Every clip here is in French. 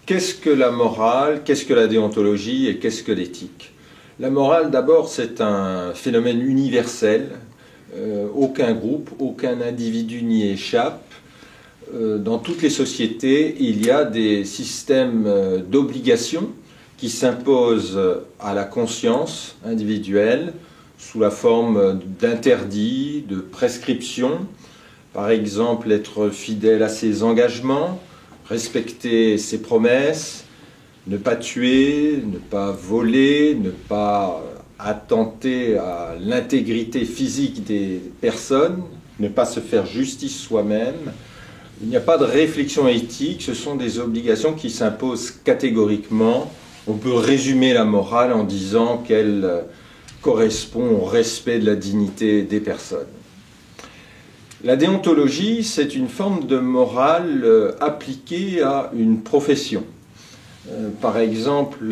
Qu'est-ce que la morale, qu'est-ce que la déontologie et qu'est-ce que l'éthique? La morale, d'abord, c'est un phénomène universel. Aucun groupe, aucun individu n'y échappe. Dans toutes les sociétés, il y a des systèmes d'obligations qui s'imposent à la conscience individuelle sous la forme d'interdits, de prescriptions. Par exemple, être fidèle à ses engagements, respecter ses promesses, ne pas tuer, ne pas voler, ne pas attenter à l'intégrité physique des personnes, ne pas se faire justice soi-même. Il n'y a pas de réflexion éthique, ce sont des obligations qui s'imposent catégoriquement. On peut résumer la morale en disant qu'elle correspond au respect de la dignité des personnes. La déontologie, c'est une forme de morale appliquée à une profession. Par exemple,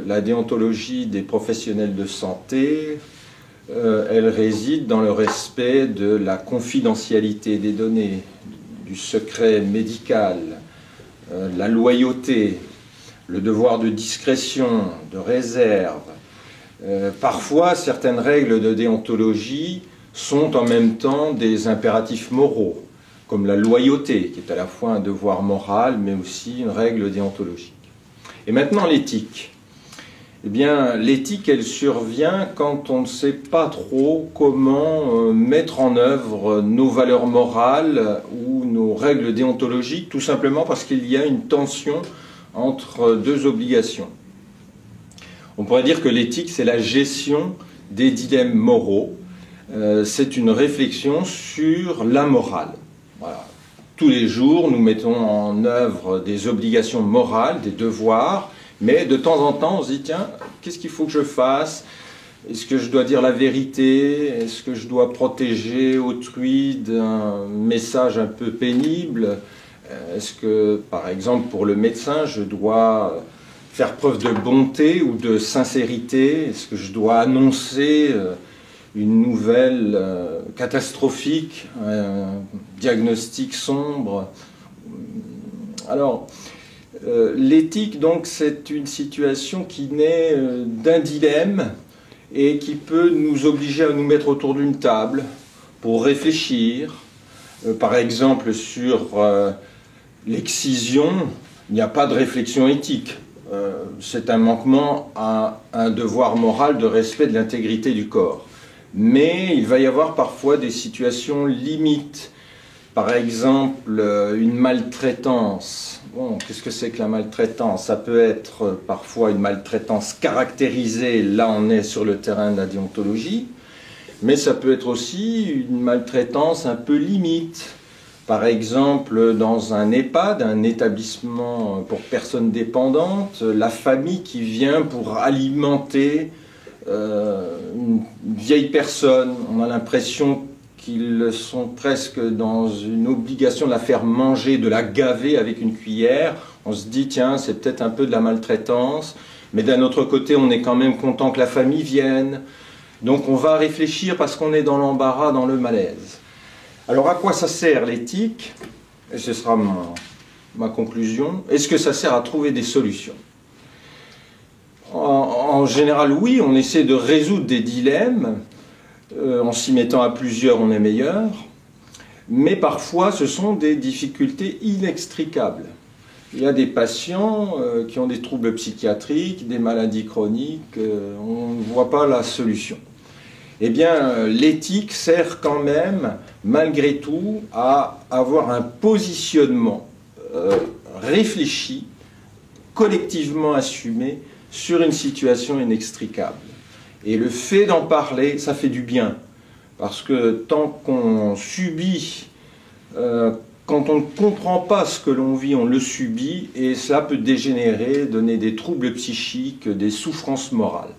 la déontologie des professionnels de santé, elle réside dans le respect de la confidentialité des données, du secret médical, la loyauté, le devoir de discrétion, de réserve. Parfois, certaines règles de déontologie sont en même temps des impératifs moraux, comme la loyauté, qui est à la fois un devoir moral, mais aussi une règle déontologique. Et maintenant, l'éthique. Eh bien, l'éthique, elle survient quand on ne sait pas trop comment mettre en œuvre nos valeurs morales ou nos règles déontologiques, tout simplement parce qu'il y a une tension entre deux obligations. On pourrait dire que l'éthique, c'est la gestion des dilemmes moraux. C'est une réflexion sur la morale. Voilà. Tous les jours, nous mettons en œuvre des obligations morales, des devoirs, mais de temps en temps, on se dit, tiens, qu'est-ce qu'il faut que je fasse? Est-ce que je dois dire la vérité? Est-ce que je dois protéger autrui d'un message un peu pénible? Est-ce que, par exemple, pour le médecin, je dois faire preuve de bonté ou de sincérité? Est-ce que je dois annoncer une nouvelle catastrophique, un diagnostic sombre? Alors, l'éthique, donc, c'est une situation qui naît d'un dilemme et qui peut nous obliger à nous mettre autour d'une table pour réfléchir. Par exemple, sur l'excision, il n'y a pas de réflexion éthique. C'est un manquement à un devoir moral de respect de l'intégrité du corps. Mais il va y avoir parfois des situations limites. Par exemple, une maltraitance. Bon, qu'est-ce que c'est que la maltraitance? Ça peut être parfois une maltraitance caractérisée, là on est sur le terrain de la déontologie, mais ça peut être aussi une maltraitance un peu limite. Par exemple, dans un EHPAD, un établissement pour personnes dépendantes, la famille qui vient pour alimenter une vieille personne, on a l'impression qu'ils sont presque dans une obligation de la faire manger, de la gaver avec une cuillère. On se dit, tiens, c'est peut-être un peu de la maltraitance, mais d'un autre côté, on est quand même content que la famille vienne. Donc on va réfléchir parce qu'on est dans l'embarras, dans le malaise. Alors à quoi ça sert l'éthique? Et ce sera ma conclusion. Est-ce que ça sert à trouver des solutions? En général, oui, on essaie de résoudre des dilemmes. En s'y mettant à plusieurs, on est meilleur. Mais parfois, ce sont des difficultés inextricables. Il y a des patients qui ont des troubles psychiatriques, des maladies chroniques, on ne voit pas la solution. Eh bien, l'éthique sert quand même, malgré tout, à avoir un positionnement réfléchi, collectivement assumé, sur une situation inextricable. Et le fait d'en parler, ça fait du bien. Parce que tant qu'on subit, quand on ne comprend pas ce que l'on vit, on le subit, et cela peut dégénérer, donner des troubles psychiques, des souffrances morales.